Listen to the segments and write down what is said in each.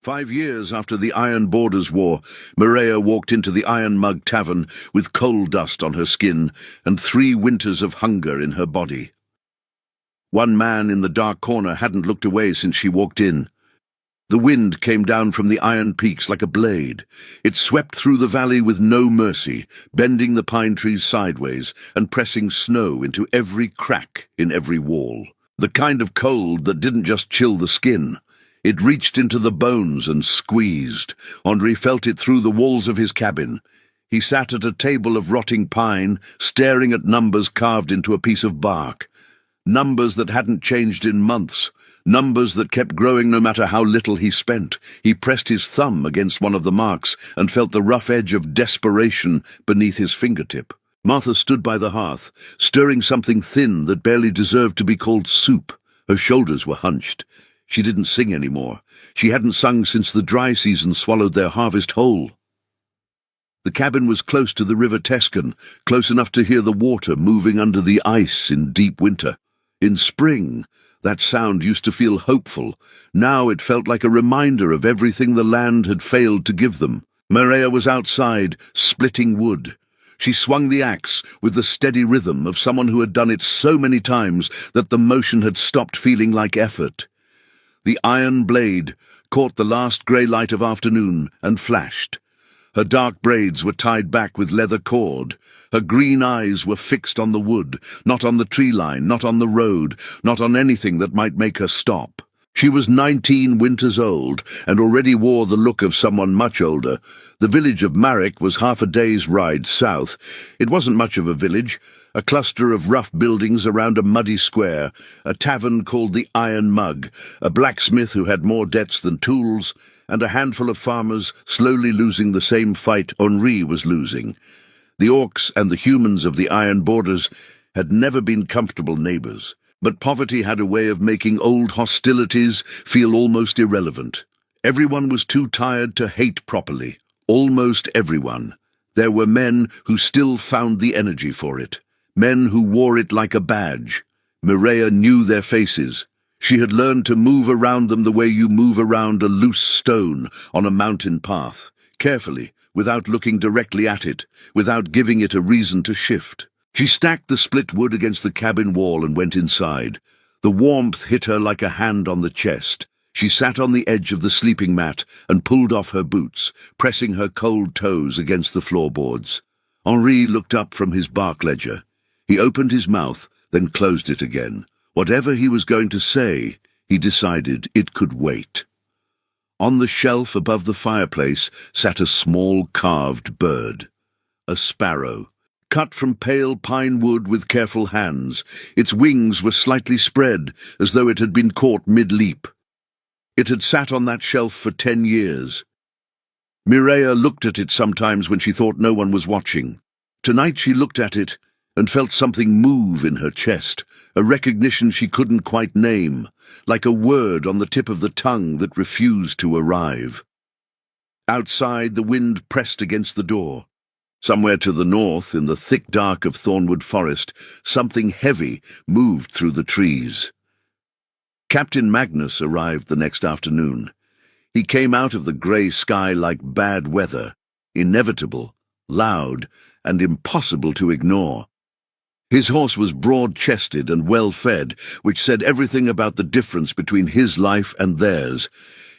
5 years after the Iron Borders War, Maria walked into the Iron Mug Tavern with coal dust on her skin and 3 winters of hunger in her body. One man in the dark corner hadn't looked away since she walked in. The wind came down from the iron peaks like a blade. It swept through the valley with no mercy, bending the pine trees sideways and pressing snow into every crack in every wall. The kind of cold that didn't just chill the skin. It reached into the bones and squeezed. Henri felt it through the walls of his cabin. He sat at a table of rotting pine, staring at numbers carved into a piece of bark. Numbers that hadn't changed in months. Numbers that kept growing no matter how little he spent. He pressed his thumb against one of the marks and felt the rough edge of desperation beneath his fingertip. Martha stood by the hearth, stirring something thin that barely deserved to be called soup. Her shoulders were hunched. She didn't sing anymore. She hadn't sung since the dry season swallowed their harvest whole. The cabin was close to the River Tescan, close enough to hear the water moving under the ice in deep winter. In spring, that sound used to feel hopeful. Now it felt like a reminder of everything the land had failed to give them. Maria was outside, splitting wood. She swung the axe with the steady rhythm of someone who had done it so many times that the motion had stopped feeling like effort. The iron blade caught the last grey light of afternoon and flashed. Her dark braids were tied back with leather cord. Her green eyes were fixed on the wood, not on the tree line, not on the road, not on anything that might make her stop. She was 19 winters old and already wore the look of someone much older. The village of Marek was half a day's ride south. It wasn't much of a village, a cluster of rough buildings around a muddy square, a tavern called the Iron Mug, a blacksmith who had more debts than tools, and a handful of farmers slowly losing the same fight Henri was losing. The orcs and the humans of the Iron Borders had never been comfortable neighbours, but poverty had a way of making old hostilities feel almost irrelevant. Everyone was too tired to hate properly. Almost everyone. There were men who still found the energy for it. Men who wore it like a badge. Maria knew their faces. She had learned to move around them the way you move around a loose stone on a mountain path, carefully, without looking directly at it, without giving it a reason to shift. She stacked the split wood against the cabin wall and went inside. The warmth hit her like a hand on the chest. She sat on the edge of the sleeping mat and pulled off her boots, pressing her cold toes against the floorboards. Henri looked up from his bark ledger. He opened his mouth, then closed it again. Whatever he was going to say, he decided it could wait. On the shelf above the fireplace sat a small carved bird. A sparrow, cut from pale pine wood with careful hands. Its wings were slightly spread, as though it had been caught mid-leap. It had sat on that shelf for 10 years. Mireia looked at it sometimes when she thought no one was watching. Tonight she looked at it and felt something move in her chest, a recognition she couldn't quite name, like a word on the tip of the tongue that refused to arrive. Outside, the wind pressed against the door. Somewhere to the north, in the thick dark of Thornwood Forest, something heavy moved through the trees. Captain Magnus arrived the next afternoon. He came out of the grey sky like bad weather, inevitable, loud, and impossible to ignore. His horse was broad-chested and well-fed, which said everything about the difference between his life and theirs.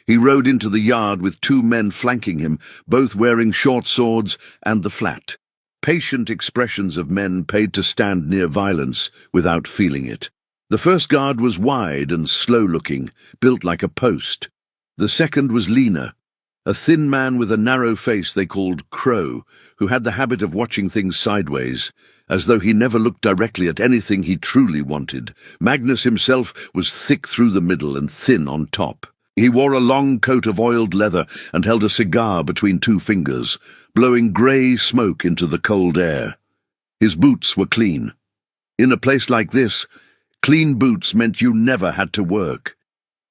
He rode into the yard with 2 men flanking him, both wearing short swords and the flat. Patient expressions of men paid to stand near violence without feeling it. The first guard was wide and slow-looking, built like a post. The second was leaner, a thin man with a narrow face they called Crow, who had the habit of watching things sideways, as though he never looked directly at anything he truly wanted. Magnus himself was thick through the middle and thin on top. He wore a long coat of oiled leather and held a cigar between 2 fingers, blowing grey smoke into the cold air. His boots were clean. In a place like this, clean boots meant you never had to work.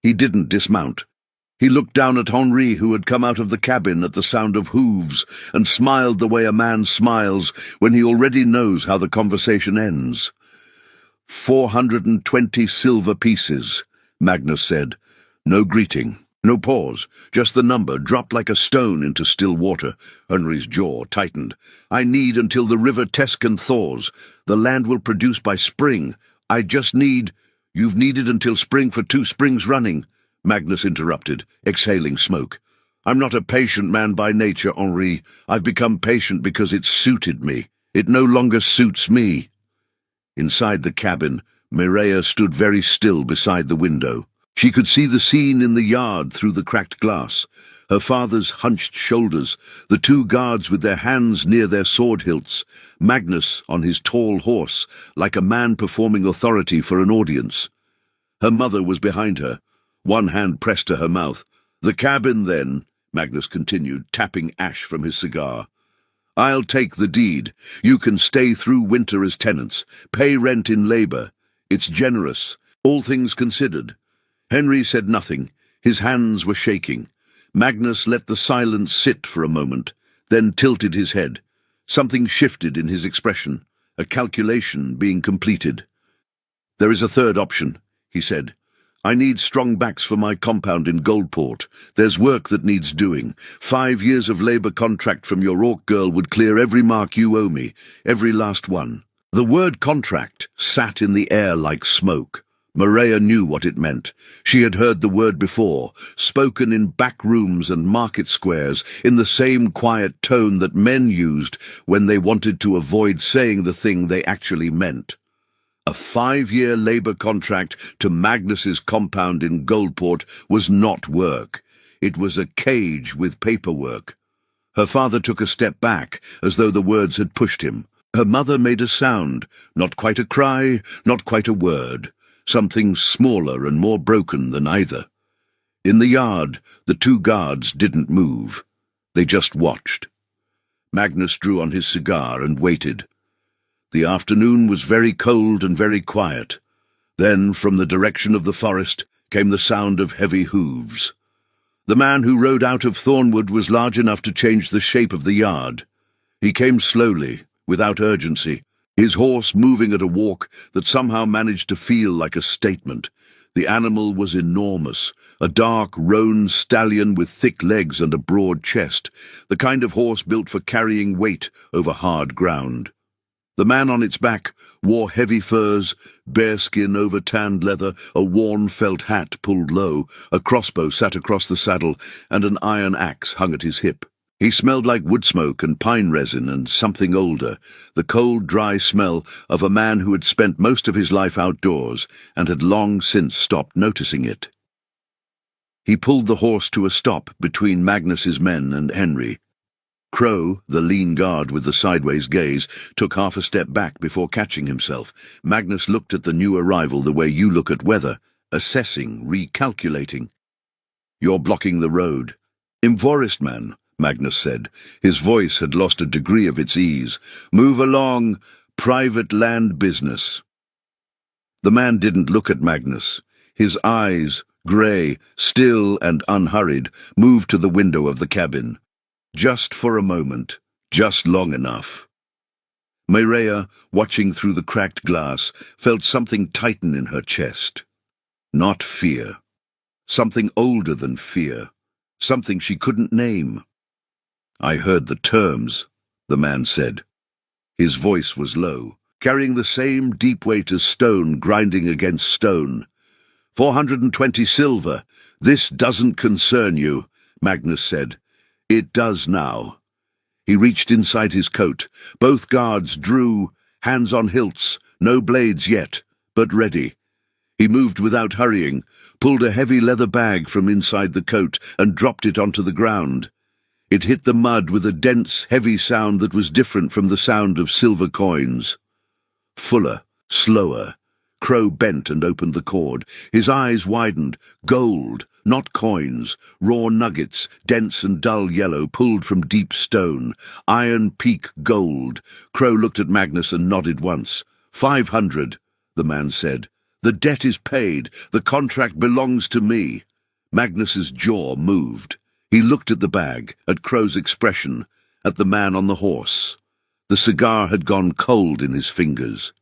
He didn't dismount. He looked down at Henri, who had come out of the cabin at the sound of hooves, and smiled the way a man smiles when he already knows how the conversation ends. 420 silver pieces, Magnus said. No greeting. No pause, just the number dropped like a stone into still water. Henry's jaw tightened. I need until the river Tescan thaws. The land will produce by spring. I just need— You've needed until spring for 2 springs running, Magnus interrupted, exhaling smoke. I'm not a patient man by nature, Henri. I've become patient because it suited me. It no longer suits me. Inside the cabin, Mireia stood very still beside the window. She could see the scene in the yard through the cracked glass. Her father's hunched shoulders, the 2 guards with their hands near their sword hilts, Magnus on his tall horse, like a man performing authority for an audience. Her mother was behind her, one hand pressed to her mouth. The cabin, then, Magnus continued, tapping ash from his cigar. I'll take the deed. You can stay through winter as tenants, pay rent in labour. It's generous, all things considered. Henry said nothing. His hands were shaking. Magnus let the silence sit for a moment, then tilted his head. Something shifted in his expression, a calculation being completed. There is a third option, he said. I need strong backs for my compound in Goldport. There's work that needs doing. 5 years of labour contract from your orc girl would clear every mark you owe me, every last one. The word contract sat in the air like smoke. Mireia knew what it meant. She had heard the word before, spoken in back rooms and market squares, in the same quiet tone that men used when they wanted to avoid saying the thing they actually meant. A 5-year labour contract to Magnus's compound in Goldport was not work. It was a cage with paperwork. Her father took a step back, as though the words had pushed him. Her mother made a sound, not quite a cry, not quite a word. Something smaller and more broken than either. In the yard, the 2 guards didn't move. They just watched. Magnus drew on his cigar and waited. The afternoon was very cold and very quiet. Then, from the direction of the forest, came the sound of heavy hooves. The man who rode out of Thornwood was large enough to change the shape of the yard. He came slowly, without urgency, his horse moving at a walk that somehow managed to feel like a statement. The animal was enormous, a dark, roan stallion with thick legs and a broad chest, the kind of horse built for carrying weight over hard ground. The man on its back wore heavy furs, bearskin over tanned leather, a worn felt hat pulled low, a crossbow sat across the saddle, and an iron axe hung at his hip. He smelled like wood smoke and pine resin and something older, the cold, dry smell of a man who had spent most of his life outdoors and had long since stopped noticing it. He pulled the horse to a stop between Magnus's men and Henry. Crow, the lean guard with the sideways gaze, took half a step back before catching himself. Magnus looked at the new arrival the way you look at weather, assessing, recalculating. You're blocking the road. Imvorist man, Magnus said. His voice had lost a degree of its ease. Move along, private land business. The man didn't look at Magnus. His eyes, grey, still and unhurried, moved to the window of the cabin. Just for a moment, just long enough. Mireia, watching through the cracked glass, felt something tighten in her chest. Not fear. Something older than fear. Something she couldn't name. I heard the terms, the man said. His voice was low, carrying the same deep weight as stone grinding against stone. 420 silver. This doesn't concern you, Magnus said. It does now. He reached inside his coat. Both guards drew, hands on hilts, no blades yet, but ready. He moved without hurrying, pulled a heavy leather bag from inside the coat and dropped it onto the ground. It hit the mud with a dense, heavy sound that was different from the sound of silver coins. Fuller, slower. Crow bent and opened the cord. His eyes widened. Gold, not coins. Raw nuggets, dense and dull yellow, pulled from deep stone. Iron Peak gold. Crow looked at Magnus and nodded once. 500, the man said. The debt is paid. The contract belongs to me. Magnus's jaw moved. He looked at the bag, at Crow's expression, at the man on the horse. The cigar had gone cold in his fingers.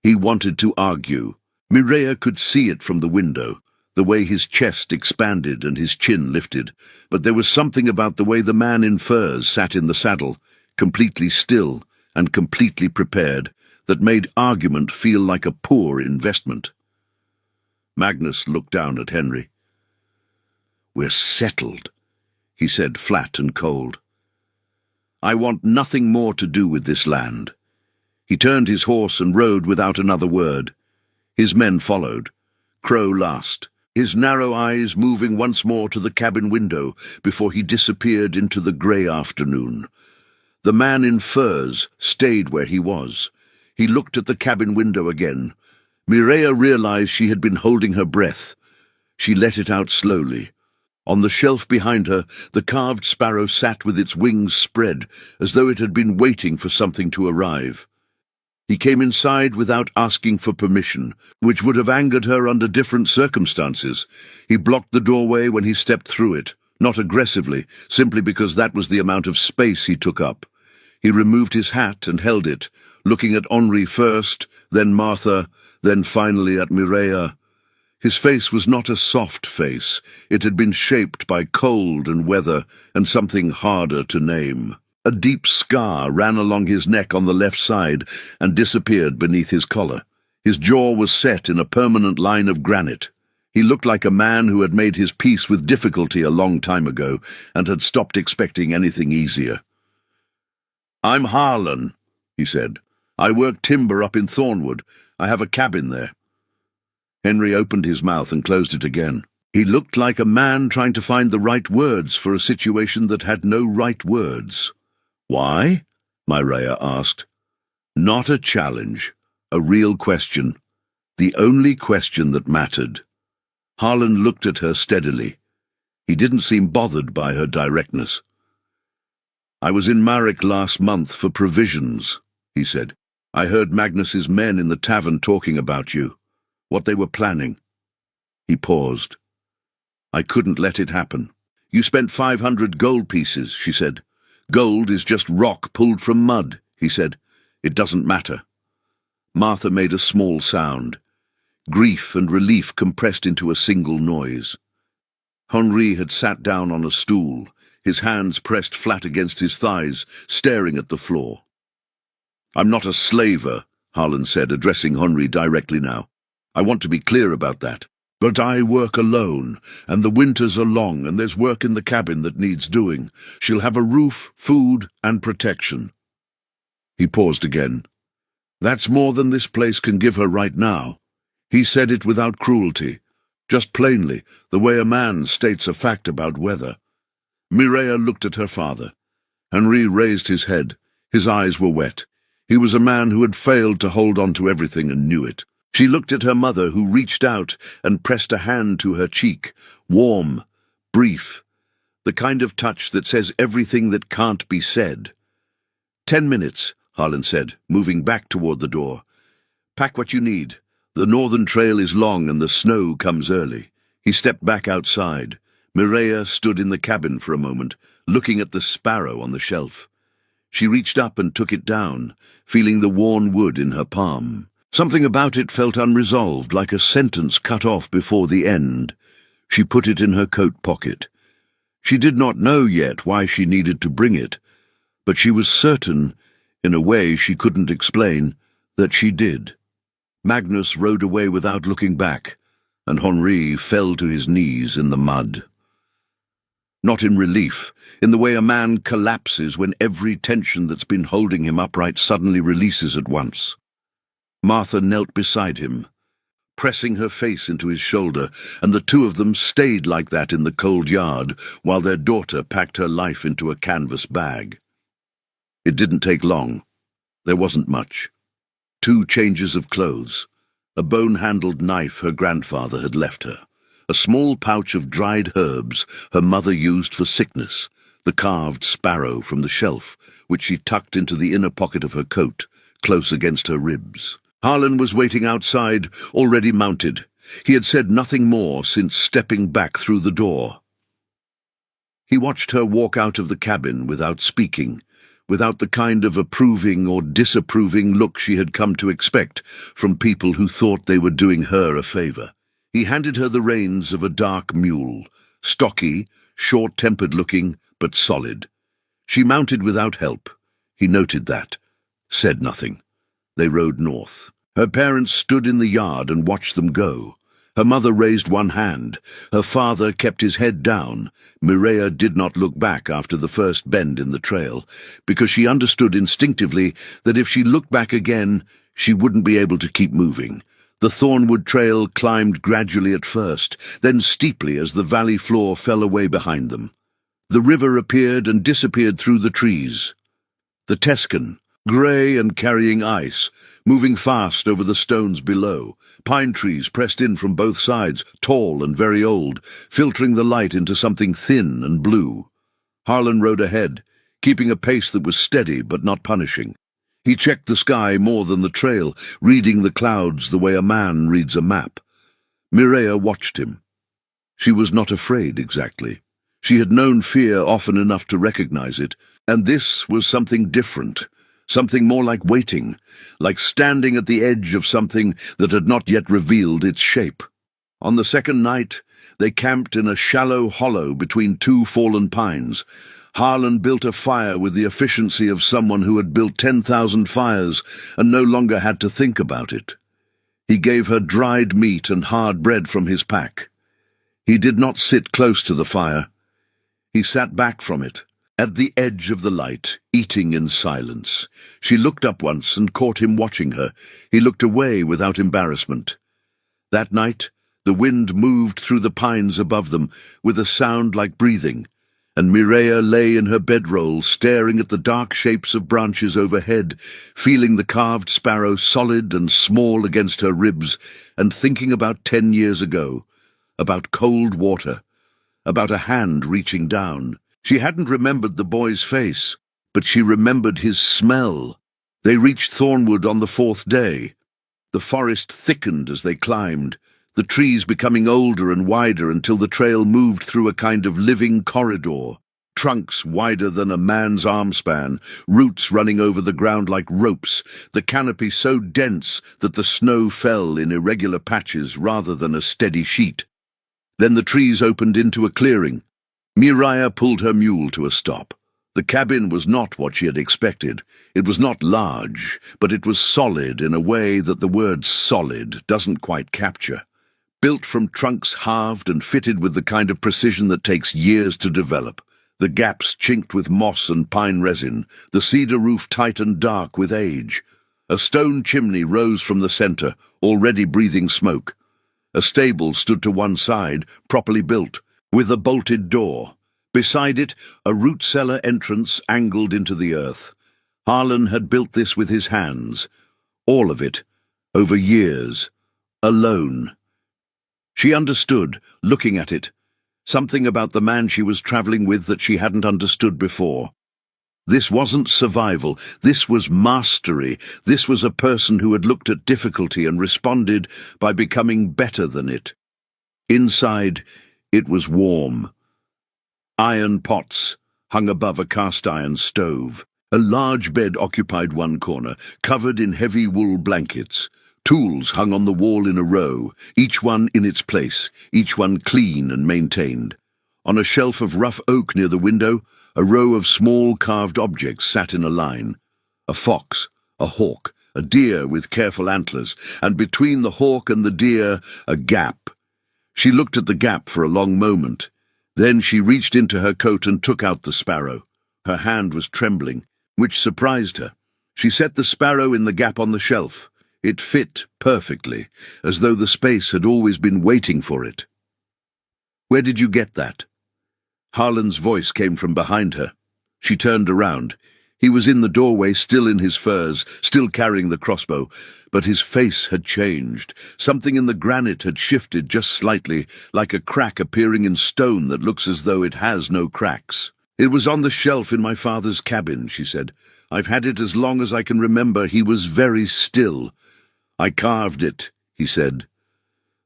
He wanted to argue. Mireia could see it from the window. the way his chest expanded and his chin lifted, but there was something about the way the man in furs sat in the saddle, completely still and completely prepared, that made argument feel like a poor investment. Magnus looked down at Henry. "We're settled," he said, flat and cold. "I want nothing more to do with this land." He turned his horse and rode without another word. His men followed, Crow last, his narrow eyes moving once more to the cabin window before he disappeared into the grey afternoon. The man in furs stayed where he was. He looked at the cabin window again. Mireia realized she had been holding her breath. She let it out slowly. On the shelf behind her, the carved sparrow sat with its wings spread, as though it had been waiting for something to arrive. He came inside without asking for permission, which would have angered her under different circumstances. He blocked the doorway when he stepped through it, not aggressively, simply because that was the amount of space he took up. He removed his hat and held it, looking at Henri first, then Martha, then finally at Mireia. His face was not a soft face. It had been shaped by cold and weather and something harder to name. A deep scar ran along his neck on the left side and disappeared beneath his collar. His jaw was set in a permanent line of granite. He looked like a man who had made his peace with difficulty a long time ago and had stopped expecting anything easier. "I'm Harlan," he said. "I work timber up in Thornwood. I have a cabin there." Henry opened his mouth and closed it again. He looked like a man trying to find the right words for a situation that had no right words. "Why?" Mireia asked. Not a challenge, a real question. The only question that mattered. Harlan looked at her steadily. He didn't seem bothered by her directness. "I was in Marek last month for provisions," he said. "I heard Magnus's men in the tavern talking about you, what they were planning." He paused. "I couldn't let it happen." "You spent 500 gold pieces," she said. "Gold is just rock pulled from mud," he said. "It doesn't matter." Martha made a small sound. Grief and relief compressed into a single noise. Henri had sat down on a stool, his hands pressed flat against his thighs, staring at the floor. "I'm not a slaver," Harlan said, addressing Henri directly now. "I want to be clear about that. But I work alone, and the winters are long, and there's work in the cabin that needs doing. She'll have a roof, food, and protection." He paused again. "That's more than this place can give her right now." He said it without cruelty, just plainly, the way a man states a fact about weather. Mireia looked at her father. Henri raised his head. His eyes were wet. He was a man who had failed to hold on to everything and knew it. She looked at her mother, who reached out and pressed a hand to her cheek, warm, brief, the kind of touch that says everything that can't be said. 10 minutes, Harlan said, moving back toward the door. "Pack what you need. The northern trail is long and the snow comes early." He stepped back outside. Mireia stood in the cabin for a moment, looking at the sparrow on the shelf. She reached up and took it down, feeling the worn wood in her palm. Something about it felt unresolved, like a sentence cut off before the end. She put it in her coat pocket. She did not know yet why she needed to bring it, but she was certain, in a way she couldn't explain, that she did. Magnus rode away without looking back, and Henri fell to his knees in the mud. Not in relief, in the way a man collapses when every tension that's been holding him upright suddenly releases at once. Martha knelt beside him, pressing her face into his shoulder, and the two of them stayed like that in the cold yard while their daughter packed her life into a canvas bag. It didn't take long. There wasn't much. 2 changes of clothes, a bone-handled knife her grandfather had left her, a small pouch of dried herbs her mother used for sickness, the carved sparrow from the shelf, which she tucked into the inner pocket of her coat, close against her ribs. Harlan was waiting outside, already mounted. He had said nothing more since stepping back through the door. He watched her walk out of the cabin without speaking, without the kind of approving or disapproving look she had come to expect from people who thought they were doing her a favor. He handed her the reins of a dark mule, stocky, short-tempered looking, but solid. She mounted without help. He noted that, said nothing. They rode north. Her parents stood in the yard and watched them go. Her mother raised one hand. Her father kept his head down. Mireia did not look back after the first bend in the trail, because she understood instinctively that if she looked back again, she wouldn't be able to keep moving. The thornwood trail climbed gradually at first, then steeply as the valley floor fell away behind them. The river appeared and disappeared through the trees. The Tescan, grey and carrying ice, moving fast over the stones below. Pine trees pressed in from both sides, tall and very old, filtering the light into something thin and blue. Harlan rode ahead, keeping a pace that was steady but not punishing. He checked the sky more than the trail, reading the clouds the way a man reads a map. Mireia watched him. She was not afraid exactly. She had known fear often enough to recognize it, and this was something different. Something more like waiting, like standing at the edge of something that had not yet revealed its shape. On the second night, they camped in a shallow hollow between two fallen pines. Harlan built a fire with the efficiency of someone who had built 10,000 fires and no longer had to think about it. He gave her dried meat and hard bread from his pack. He did not sit close to the fire. He sat back from it, at the edge of the light, eating in silence. She looked up once and caught him watching her. He looked away without embarrassment. That night, the wind moved through the pines above them with a sound like breathing, and Mireia lay in her bedroll staring at the dark shapes of branches overhead, feeling the carved sparrow solid and small against her ribs, and thinking about 10 years ago, about cold water, about a hand reaching down. She hadn't remembered the boy's face, but she remembered his smell. They reached Thornwood on the 4th day. The forest thickened as they climbed, the trees becoming older and wider until the trail moved through a kind of living corridor. Trunks wider than a man's arm span, roots running over the ground like ropes, the canopy so dense that the snow fell in irregular patches rather than a steady sheet. Then the trees opened into a clearing. Mireia pulled her mule to a stop. The cabin was not what she had expected. It was not large, but it was solid in a way that the word solid doesn't quite capture. Built from trunks halved and fitted with the kind of precision that takes years to develop. The gaps chinked with moss and pine resin, the cedar roof tight and dark with age. A stone chimney rose from the center, already breathing smoke. A stable stood to one side, properly built, with a bolted door. Beside it, a root cellar entrance angled into the earth. Harlan had built this with his hands. All of it, over years, alone. She understood, looking at it, something about the man she was traveling with that she hadn't understood before. This wasn't survival, this was mastery. This was a person who had looked at difficulty and responded by becoming better than it. Inside, it was warm. Iron pots hung above a cast-iron stove. A large bed occupied one corner, covered in heavy wool blankets. Tools hung on the wall in a row, each one in its place, each one clean and maintained. On a shelf of rough oak near the window, a row of small carved objects sat in a line. A fox, a hawk, a deer with careful antlers, and between the hawk and the deer, a gap. She looked at the gap for a long moment. Then she reached into her coat and took out the sparrow. Her hand was trembling, which surprised her. She set the sparrow in the gap on the shelf. It fit perfectly, as though the space had always been waiting for it. "Where did you get that?" Harlan's voice came from behind her. She turned around. He was in the doorway, still in his furs, still carrying the crossbow, but his face had changed. Something in the granite had shifted just slightly, like a crack appearing in stone that looks as though it has no cracks. "It was on the shelf in my father's cabin," she said. "I've had it as long as I can remember. He was very still." "I carved it," he said.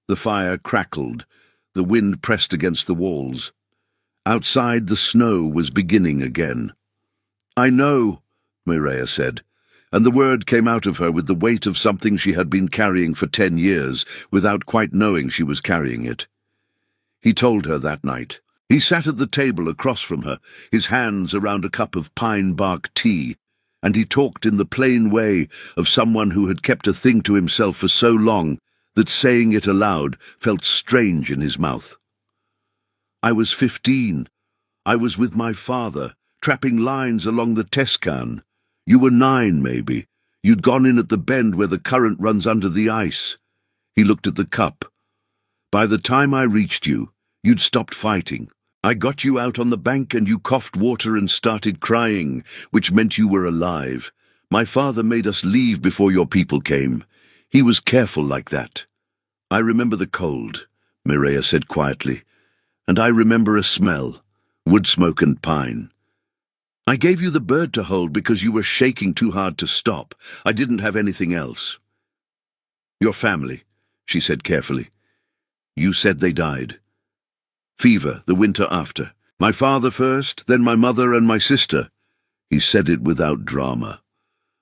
The fire crackled. The wind pressed against the walls. Outside, the snow was beginning again. "I know," Mireia said, and the word came out of her with the weight of something she had been carrying for 10 years, without quite knowing she was carrying it. He told her that night. He sat at the table across from her, his hands around a cup of pine bark tea, and he talked in the plain way of someone who had kept a thing to himself for so long that saying it aloud felt strange in his mouth. "I was 15. I was with my father, trapping lines along the Scen. You were 9, maybe. You'd gone in at the bend where the current runs under the ice." He looked at the cup. "By the time I reached you, you'd stopped fighting. I got you out on the bank and you coughed water and started crying, which meant you were alive. My father made us leave before your people came. He was careful like that." "I remember the cold," Mireia said quietly, "and I remember a smell, wood smoke and pine. I gave you the bird to hold because you were shaking too hard to stop. I didn't have anything else." "Your family," she said carefully. "You said they died." "Fever, the winter after. My father first, then my mother and my sister." He said it without drama.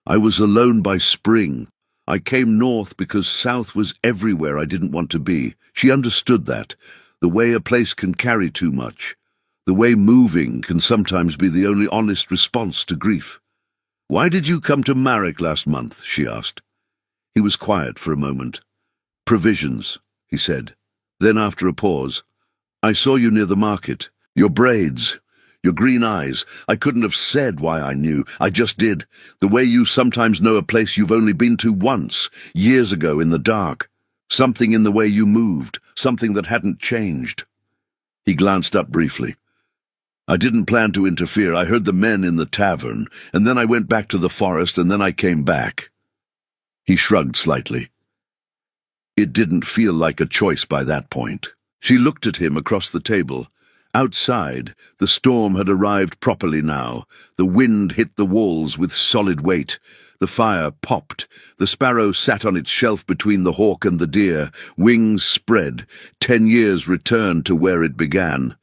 "I was alone by spring. I came north because south was everywhere I didn't want to be." She understood that, the way a place can carry too much, the way moving can sometimes be the only honest response to grief. "Why did you come to Marek last month?" she asked. He was quiet for a moment. "Provisions," he said. Then after a pause, "I saw you near the market. Your braids, your green eyes. I couldn't have said why I knew. I just did. The way you sometimes know a place you've only been to once, years ago in the dark. Something in the way you moved, something that hadn't changed." He glanced up briefly. "I didn't plan to interfere. I heard the men in the tavern, and then I went back to the forest, and then I came back." He shrugged slightly. It didn't feel like a choice by that point. She looked at him across the table. Outside, the storm had arrived properly now. The wind hit the walls with solid weight. The fire popped. The sparrow sat on its shelf between the hawk and the deer, wings spread. 10 years returned to where it began.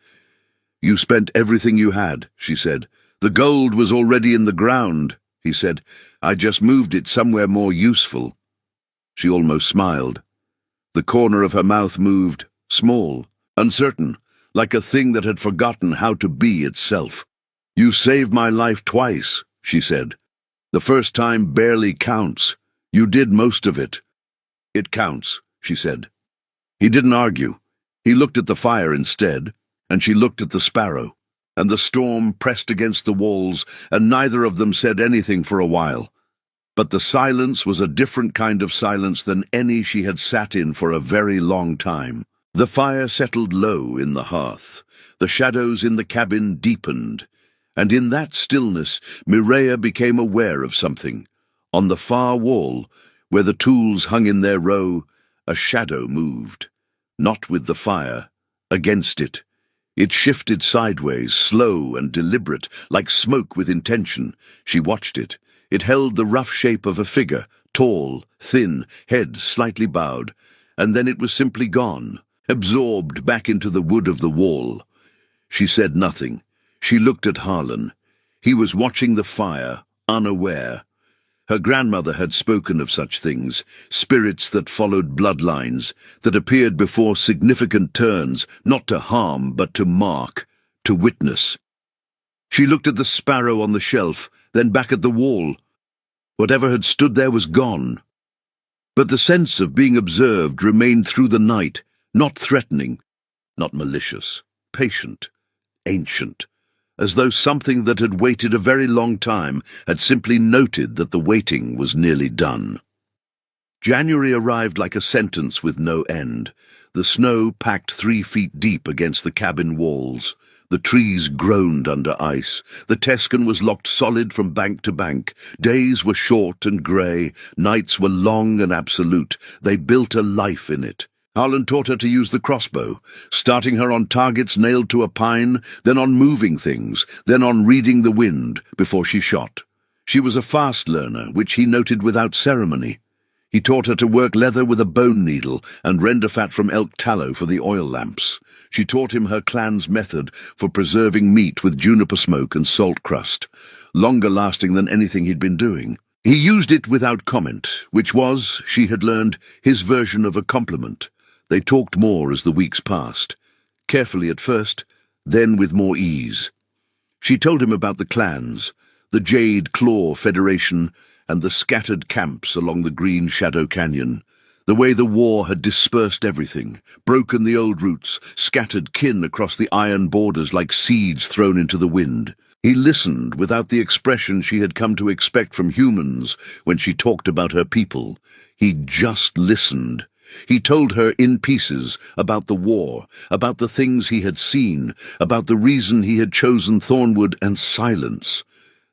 "You spent everything you had," she said. "The gold was already in the ground," he said. "I just moved it somewhere more useful." She almost smiled. The corner of her mouth moved, small, uncertain, like a thing that had forgotten how to be itself. "You saved my life twice," she said. "The first time barely counts. You did most of it." "It counts," she said. He didn't argue. He looked at the fire instead, and she looked at the sparrow, and the storm pressed against the walls, and neither of them said anything for a while. But the silence was a different kind of silence than any she had sat in for a very long time. The fire settled low in the hearth. The shadows in the cabin deepened, and in that stillness Mireia became aware of something. On the far wall, where the tools hung in their row, a shadow moved. Not with the fire, against it. It shifted sideways, slow and deliberate, like smoke with intention. She watched it. It held the rough shape of a figure, tall, thin, head slightly bowed, and then it was simply gone, absorbed back into the wood of the wall. She said nothing. She looked at Harlan. He was watching the fire, unaware. Her grandmother had spoken of such things, spirits that followed bloodlines, that appeared before significant turns, not to harm, but to mark, to witness. She looked at the sparrow on the shelf, then back at the wall. Whatever had stood there was gone. But the sense of being observed remained through the night, not threatening, not malicious, patient, ancient, as though something that had waited a very long time had simply noted that the waiting was nearly done. January arrived like a sentence with no end. The snow packed 3 feet deep against the cabin walls. The trees groaned under ice. The Scen was locked solid from bank to bank. Days were short and grey. Nights were long and absolute. They built a life in it. Harlan taught her to use the crossbow, starting her on targets nailed to a pine, then on moving things, then on reading the wind before she shot. She was a fast learner, which he noted without ceremony. He taught her to work leather with a bone needle and render fat from elk tallow for the oil lamps. She taught him her clan's method for preserving meat with juniper smoke and salt crust, longer lasting than anything he'd been doing. He used it without comment, which was, she had learned, his version of a compliment. They talked more as the weeks passed, carefully at first, then with more ease. She told him about the clans, the Jade Claw Federation, and the scattered camps along the Green Shadow Canyon. The way the war had dispersed everything, broken the old roots, scattered kin across the iron borders like seeds thrown into the wind. He listened without the expression she had come to expect from humans when she talked about her people. He just listened. He told her in pieces about the war, about the things he had seen, about the reason he had chosen Thornwood and silence.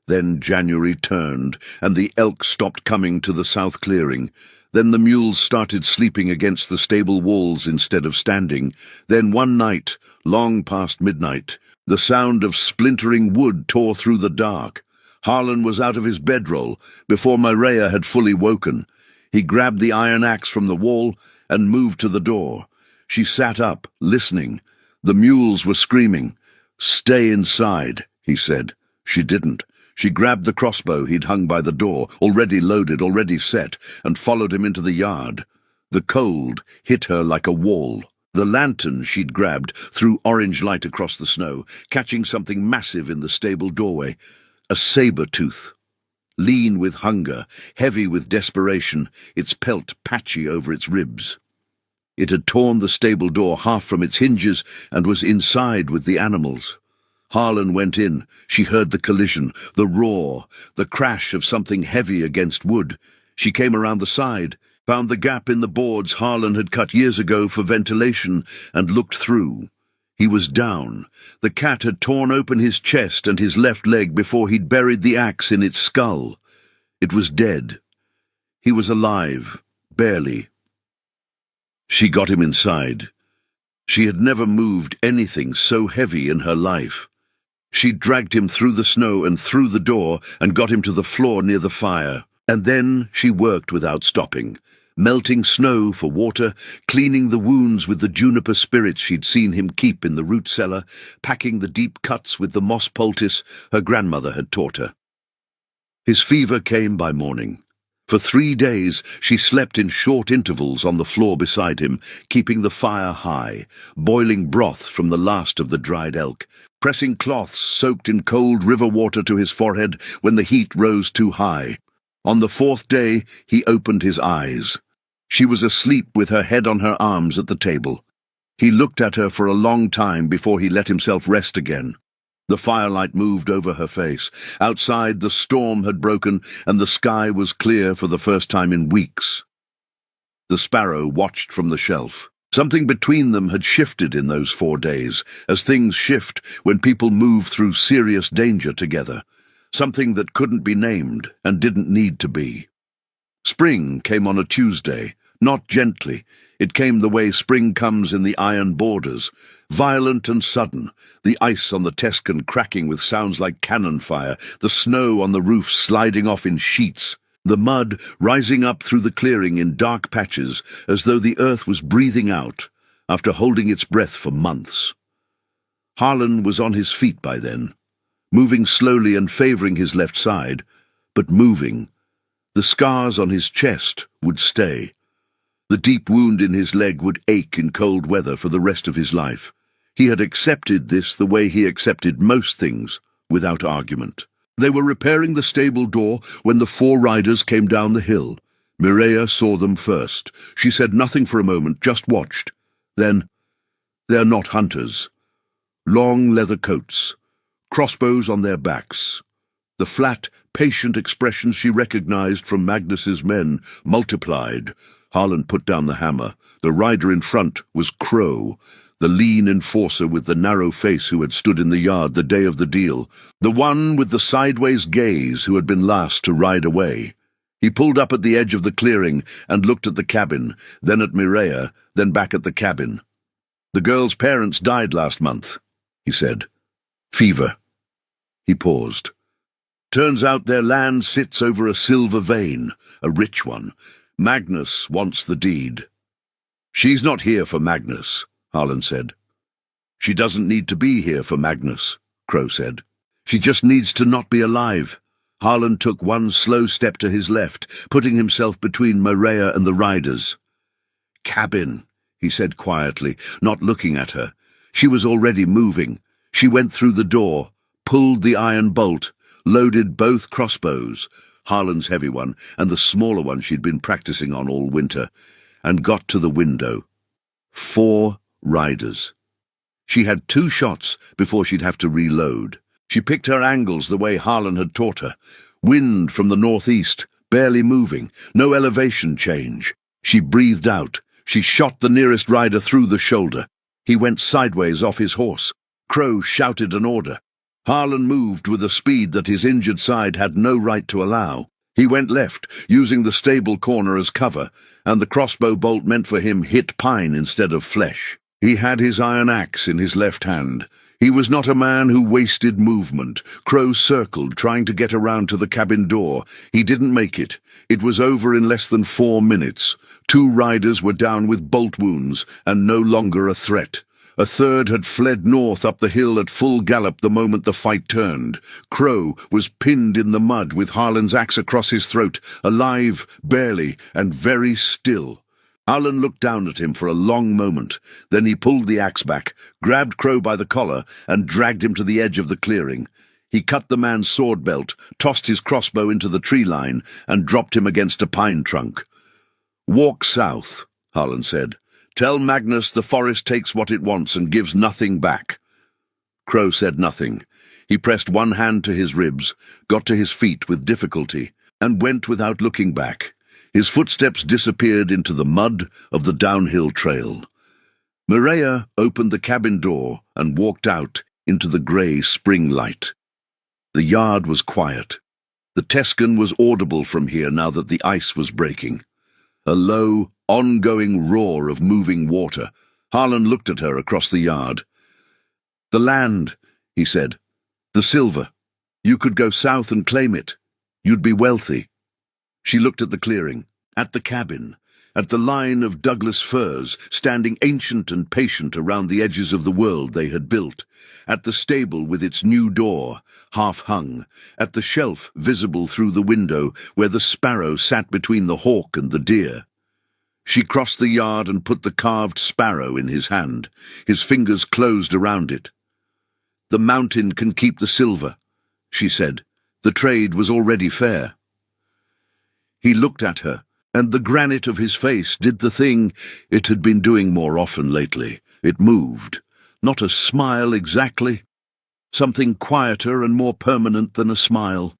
Then January turned, and the elk stopped coming to the south clearing. Then the mules started sleeping against the stable walls instead of standing. Then one night, long past midnight, the sound of splintering wood tore through the dark. Harlan was out of his bedroll before Mireia had fully woken. He grabbed the iron axe from the wall and moved to the door. She sat up, listening. The mules were screaming. "Stay inside," he said. She didn't. She grabbed the crossbow he'd hung by the door, already loaded, already set, and followed him into the yard. The cold hit her like a wall. The lantern she'd grabbed threw orange light across the snow, catching something massive in the stable doorway. A saber-tooth. Lean with hunger, heavy with desperation, its pelt patchy over its ribs. It had torn the stable door half from its hinges and was inside with the animals. Harlan went in. She heard the collision, the roar, the crash of something heavy against wood. She came around the side, found the gap in the boards Harlan had cut years ago for ventilation, and looked through. He was down. The cat had torn open his chest and his left leg before he'd buried the axe in its skull. It was dead. He was alive, barely. She got him inside. She had never moved anything so heavy in her life. She dragged him through the snow and through the door and got him to the floor near the fire. And then she worked without stopping, melting snow for water, cleaning the wounds with the juniper spirits she'd seen him keep in the root cellar, packing the deep cuts with the moss poultice her grandmother had taught her. His fever came by morning. For 3 days she slept in short intervals on the floor beside him, keeping the fire high, boiling broth from the last of the dried elk, pressing cloths soaked in cold river water to his forehead when the heat rose too high. On the 4th day he opened his eyes. She was asleep with her head on her arms at the table. He looked at her for a long time before he let himself rest again. The firelight moved over her face. Outside, the storm had broken, and the sky was clear for the first time in weeks. The sparrow watched from the shelf. Something between them had shifted in those 4 days, as things shift when people move through serious danger together. Something that couldn't be named and didn't need to be. Spring came on a Tuesday, not gently. It came the way spring comes in the iron borders, violent and sudden, the ice on the Tescan cracking with sounds like cannon fire, the snow on the roof sliding off in sheets, the mud rising up through the clearing in dark patches as though the earth was breathing out after holding its breath for months. Harlan was on his feet by then, moving slowly and favoring his left side, but moving. The scars on his chest would stay. The deep wound in his leg would ache in cold weather for the rest of his life. He had accepted this the way he accepted most things, without argument. They were repairing the stable door when the 4 riders came down the hill. Mireia saw them first. She said nothing for a moment, just watched. Then, "They're not hunters." Long leather coats, crossbows on their backs. The flat, patient expressions she recognized from Magnus's men multiplied. Harlan put down the hammer. The rider in front was Crow, the lean enforcer with the narrow face who had stood in the yard the day of the deal, the one with the sideways gaze who had been last to ride away. He pulled up at the edge of the clearing and looked at the cabin, then at Mireia, then back at the cabin. "The girl's parents died last month," he said. "Fever." He paused. "Turns out their land sits over a silver vein, a rich one. Magnus wants the deed." "She's not here for Magnus," Harlan said. "She doesn't need to be here for Magnus," Crow said. "She just needs to not be alive. Harlan took one slow step to his left, putting himself between Maria and the riders. "Cabin," he said quietly, not looking at her. She was already moving. She went through the door, pulled the iron bolt, loaded both crossbows, Harlan's heavy one and the smaller one she'd been practicing on all winter, and got to the window. 4 riders. She had 2 shots before she'd have to reload. She picked her angles the way Harlan had taught her. Wind from the northeast, barely moving, no elevation change. She breathed out. She shot the nearest rider through the shoulder. He went sideways off his horse. Crow shouted an order. Harlan moved with a speed that his injured side had no right to allow. He went left, using the stable corner as cover, and the crossbow bolt meant for him hit pine instead of flesh. He had his iron axe in his left hand. He was not a man who wasted movement. Crow circled, trying to get around to the cabin door. He didn't make it. It was over in less than 4 minutes. 2 riders were down with bolt wounds, and no longer a threat. A third had fled north up the hill at full gallop the moment the fight turned. Crow was pinned in the mud with Harlan's axe across his throat, alive, barely, and very still. Harlan looked down at him for a long moment. Then he pulled the axe back, grabbed Crow by the collar, and dragged him to the edge of the clearing. He cut the man's sword belt, tossed his crossbow into the tree line, and dropped him against a pine trunk. "Walk south," Harlan said. "Tell Magnus the forest takes what it wants and gives nothing back." Crow said nothing. He pressed one hand to his ribs, got to his feet with difficulty, and went without looking back. His footsteps disappeared into the mud of the downhill trail. Maria opened the cabin door and walked out into the grey spring light. The yard was quiet. The Tescan was audible from here now that the ice was breaking. A low, ongoing roar of moving water. Harlan looked at her across the yard. "The land," he said. "The silver. You could go south and claim it. You'd be wealthy." She looked at the clearing, at the cabin, at the line of Douglas firs standing ancient and patient around the edges of the world they had built, at the stable with its new door, half-hung, at the shelf visible through the window where the sparrow sat between the hawk and the deer. She crossed the yard and put the carved sparrow in his hand. His fingers closed around it. "The mountain can keep the silver," she said. "The trade was already fair." He looked at her, and the granite of his face did the thing it had been doing more often lately. It moved. Not a smile exactly. Something quieter and more permanent than a smile.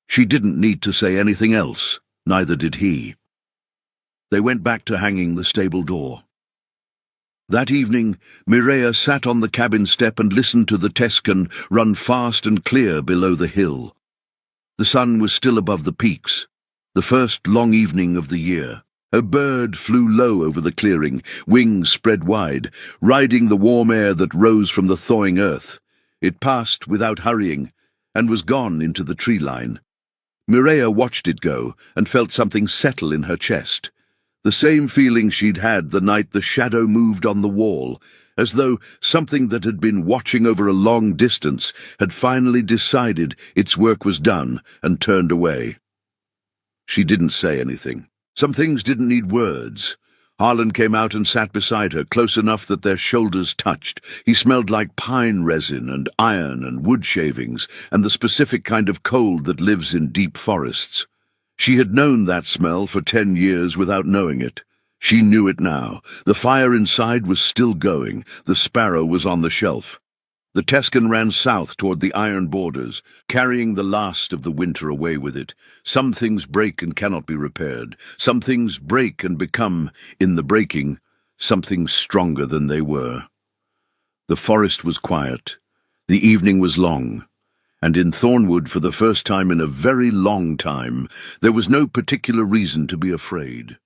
She didn't need to say anything else. Neither did he. They went back to hanging the stable door. That evening, Mireia sat on the cabin step and listened to the Tescan run fast and clear below the hill. The sun was still above the peaks. The first long evening of the year. A bird flew low over the clearing, wings spread wide, riding the warm air that rose from the thawing earth. It passed without hurrying, and was gone into the tree line. Mireia watched it go, and felt something settle in her chest. The same feeling she'd had the night the shadow moved on the wall, as though something that had been watching over a long distance had finally decided its work was done and turned away. She didn't say anything. Some things didn't need words. Harlan came out and sat beside her, close enough that their shoulders touched. He smelled like pine resin and iron and wood shavings, and the specific kind of cold that lives in deep forests. She had known that smell for 10 years without knowing it. She knew it now. The fire inside was still going. The sparrow was on the shelf. The Tescan ran south toward the iron borders, carrying the last of the winter away with it. Some things break and cannot be repaired. Some things break and become, in the breaking, something stronger than they were. The forest was quiet. The evening was long. And in Thornwood, for the first time in a very long time, there was no particular reason to be afraid.